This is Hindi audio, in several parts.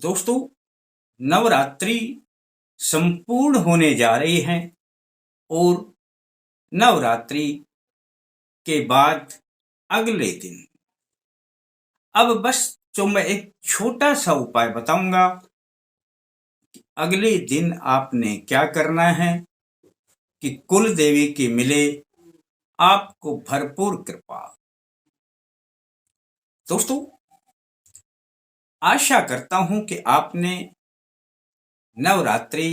दोस्तों, नवरात्रि संपूर्ण होने जा रही है और नवरात्रि के बाद अगले दिन अब बस जो मैं एक छोटा सा उपाय बताऊंगा कि अगले दिन आपने क्या करना है कि कुल देवी की मिले आपको भरपूर कृपा। दोस्तों, आशा करता हूं कि आपने नवरात्रि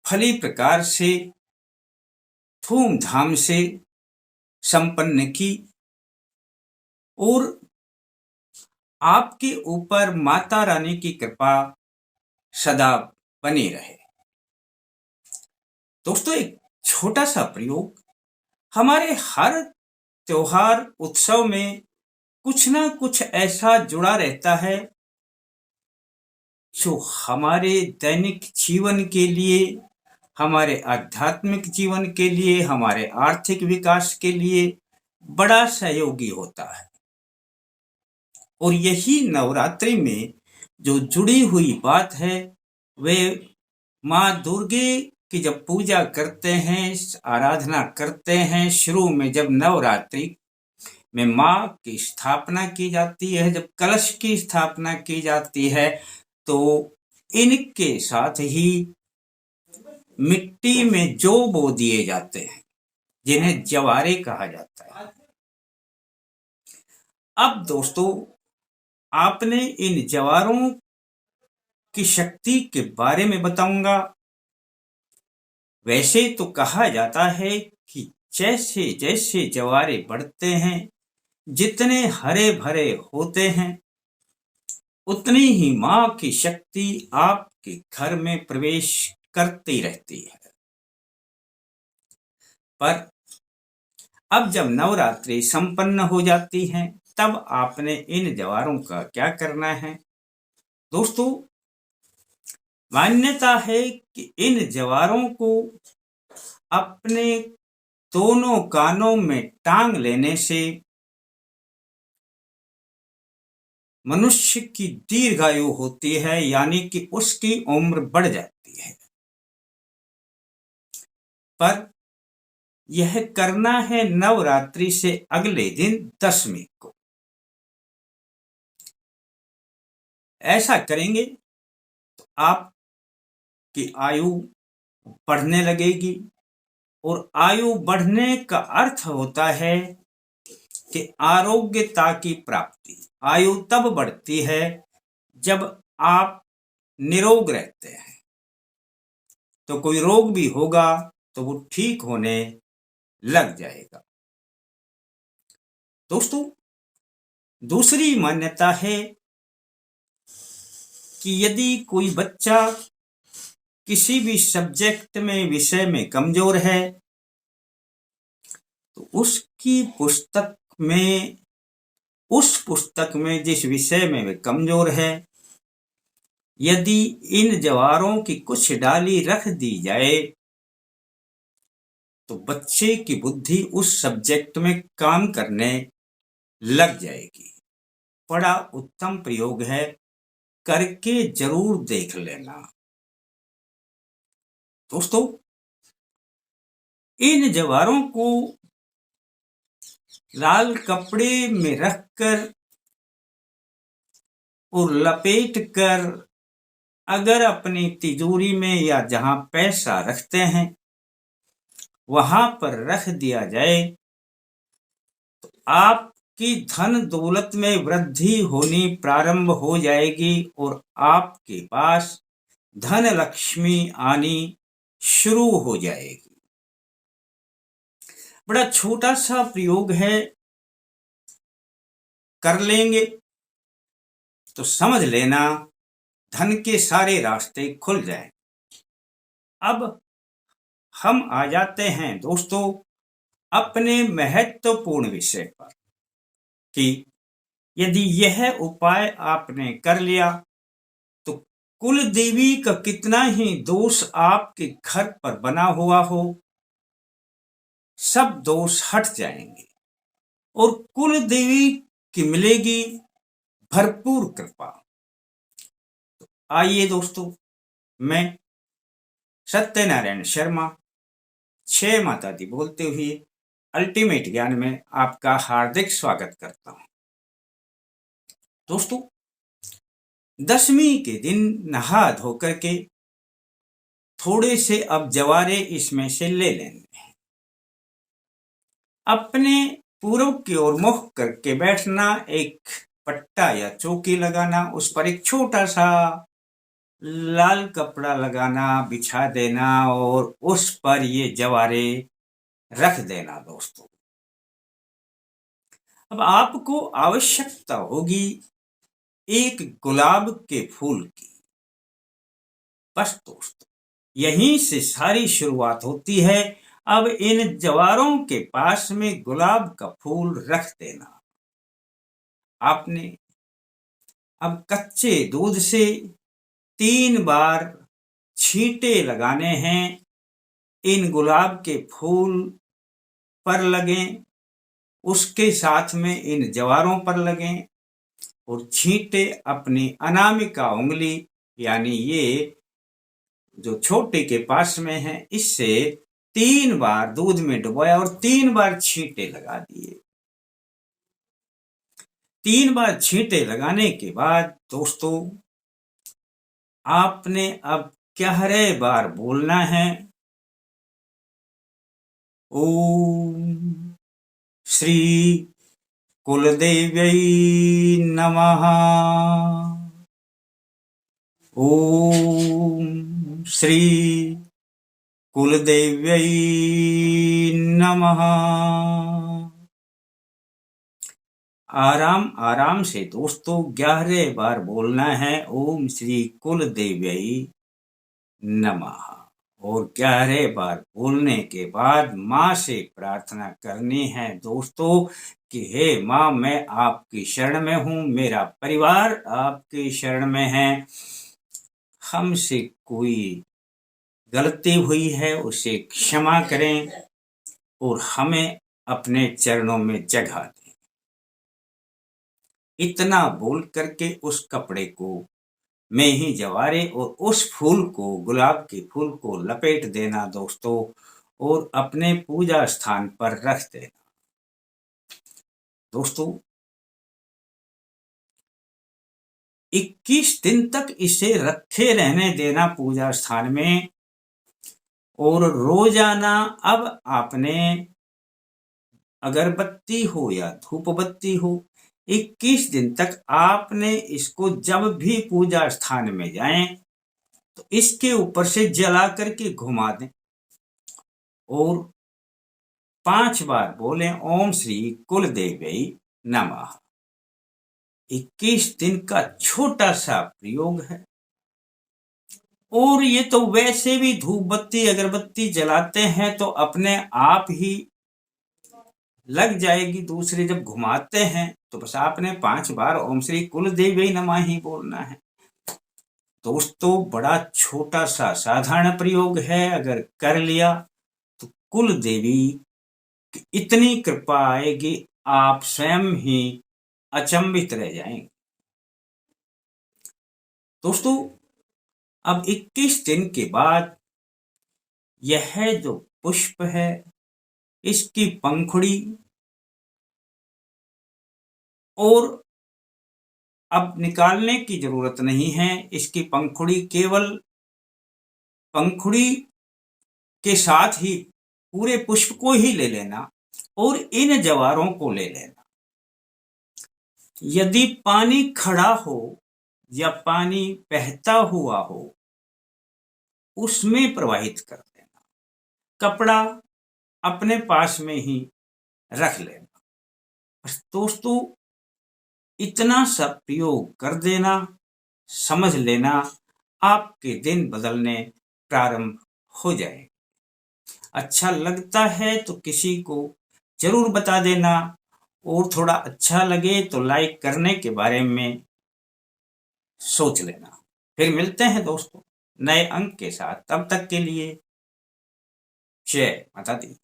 फली प्रकार से धूमधाम से संपन्न की और आपके ऊपर माता रानी की कृपा सदा बनी रहे। दोस्तों, एक छोटा सा प्रयोग, हमारे हर त्योहार उत्सव में कुछ ना कुछ ऐसा जुड़ा रहता है जो हमारे दैनिक जीवन के लिए, हमारे आध्यात्मिक जीवन के लिए, हमारे आर्थिक विकास के लिए बड़ा सहयोगी होता है। और यही नवरात्रि में जो जुड़ी हुई बात है वे माँ दुर्गे की जब पूजा करते हैं, आराधना करते हैं, शुरू में जब नवरात्रि में माँ की स्थापना की जाती है, जब कलश की स्थापना की जाती है, तो इनके साथ ही मिट्टी में जौ बो दिए जाते हैं जिन्हें जवारे कहा जाता है। अब दोस्तों, आपने इन जवारों की शक्ति के बारे में बताऊंगा। वैसे तो कहा जाता है कि जैसे जैसे जवारे बढ़ते हैं, जितने हरे भरे होते हैं, उतनी ही माँ की शक्ति आपके घर में प्रवेश करती रहती है। पर अब जब नवरात्रि संपन्न हो जाती है, तब आपने इन जवारों का क्या करना है। दोस्तों, मान्यता है कि इन जवारों को अपने दोनों कानों में टांग लेने से मनुष्य की दीर्घायु होती है, यानी कि उसकी उम्र बढ़ जाती है। पर यह करना है नवरात्रि से अगले दिन दशमी को। ऐसा करेंगे तो आपकी आयु बढ़ने लगेगी, और आयु बढ़ने का अर्थ होता है कि आरोग्यता की प्राप्ति। आयु तब बढ़ती है जब आप निरोग रहते हैं, तो कोई रोग भी होगा तो वो ठीक होने लग जाएगा। दोस्तों, दूसरी मान्यता है कि यदि कोई बच्चा किसी भी सब्जेक्ट में, विषय में कमजोर है, तो उसकी पुस्तक में, उस पुस्तक में जिस विषय में वे कमजोर है, यदि इन जवारों की कुछ डाली रख दी जाए तो बच्चे की बुद्धि उस सब्जेक्ट में काम करने लग जाएगी। बड़ा उत्तम प्रयोग है, करके जरूर देख लेना। दोस्तों, इन जवारों को लाल कपड़े में रखकर और लपेट कर अगर अपनी तिजोरी में या जहां पैसा रखते हैं वहां पर रख दिया जाए तो आपकी धन दौलत में वृद्धि होनी प्रारंभ हो जाएगी और आपके पास धन लक्ष्मी आनी शुरू हो जाएगी। बड़ा छोटा सा प्रयोग है, कर लेंगे तो समझ लेना धन के सारे रास्ते खुल जाएं। अब हम आ जाते हैं दोस्तों अपने महत्वपूर्ण विषय पर कि यदि यह उपाय आपने कर लिया तो कुल देवी का कितना ही दोष आपके घर पर बना हुआ हो, सब दोष हट जाएंगे और कुल देवी की मिलेगी भरपूर कृपा। आइए दोस्तों, मैं सत्यनारायण शर्मा जय माता दी बोलते हुए अल्टीमेट ज्ञान में आपका हार्दिक स्वागत करता हूं। दोस्तों, दशमी के दिन नहा धो करके थोड़े से अब जवारे इसमें से ले लेंगे। अपने पूर्व की ओर मुख करके बैठना, एक पट्टा या चौकी लगाना, उस पर एक छोटा सा लाल कपड़ा लगाना, बिछा देना और उस पर ये जवारे रख देना। दोस्तों, अब आपको आवश्यकता होगी एक गुलाब के फूल की। बस दोस्तों, यहीं से सारी शुरुआत होती है। अब इन जवारों के पास में गुलाब का फूल रख देना। आपने अब कच्चे दूध से 3 बार छींटे लगाने हैं। इन गुलाब के फूल पर लगें, उसके साथ में इन जवारों पर लगें और छींटे अपनी अनामिका उंगली यानी ये जो छोटे के पास में है, इससे 3 बार दूध में डुबोया और 3 बार छींटे लगा दिए। 3 बार छींटे लगाने के बाद दोस्तों, आपने अब गहरे बार बोलना है, ओम श्री कुलदेव्यै नमः। ओम श्री कुलदेव्यै नमः। आराम आराम से दोस्तों 11 बार बोलना है, ओम श्री कुलदेव्यै नमः। और 11 बार बोलने के बाद माँ से प्रार्थना करनी है दोस्तों कि हे माँ, मैं आपकी शरण में हूँ, मेरा परिवार आपकी शरण में है। हमसे कोई गलती हुई है उसे क्षमा करें और हमें अपने चरणों में जगह दें। इतना बोल करके उस कपड़े को में ही जवारे और उस फूल को, गुलाब के फूल को लपेट देना दोस्तों और अपने पूजा स्थान पर रख देना। दोस्तों, 21 दिन तक इसे रखे रहने देना पूजा स्थान में। और रोजाना अब आपने अगरबत्ती हो या धूप बत्ती हो, 21 दिन तक आपने इसको जब भी पूजा स्थान में जाएं तो इसके ऊपर से जला करके घुमा दें और 5 बार बोलें, ओम श्री कुलदेव्यै नमः। 21 दिन का छोटा सा प्रयोग है। और ये तो वैसे भी धूप बत्ती अगरबत्ती जलाते हैं तो अपने आप ही लग जाएगी। दूसरे जब घुमाते हैं तो बस आपने 5 बार ओम श्री कुलदेव्यै नमः ही बोलना है। दोस्तों, बड़ा छोटा सा साधारण प्रयोग है, अगर कर लिया तो कुल देवी की इतनी कृपा आएगी, आप स्वयं ही अचंभित रह जाएंगे। दोस्तों, अब 21 दिन के बाद यह जो पुष्प है, इसकी पंखुड़ी और अब निकालने की जरूरत नहीं है। इसकी पंखुड़ी, केवल पंखुड़ी के साथ ही पूरे पुष्प को ही ले लेना और इन जवारों को ले लेना। यदि पानी खड़ा हो या पानी बहता हुआ हो, उसमें प्रवाहित कर देना। कपड़ा अपने पास में ही रख लेना। बस दोस्तों, इतना सा प्रयोग कर देना, समझ लेना आपके दिन बदलने प्रारंभ हो जाए। अच्छा लगता है तो किसी को जरूर बता देना और थोड़ा अच्छा लगे तो लाइक करने के बारे में सोच लेना। फिर मिलते हैं दोस्तों नए अंक के साथ। तब तक के लिए जय माता दी।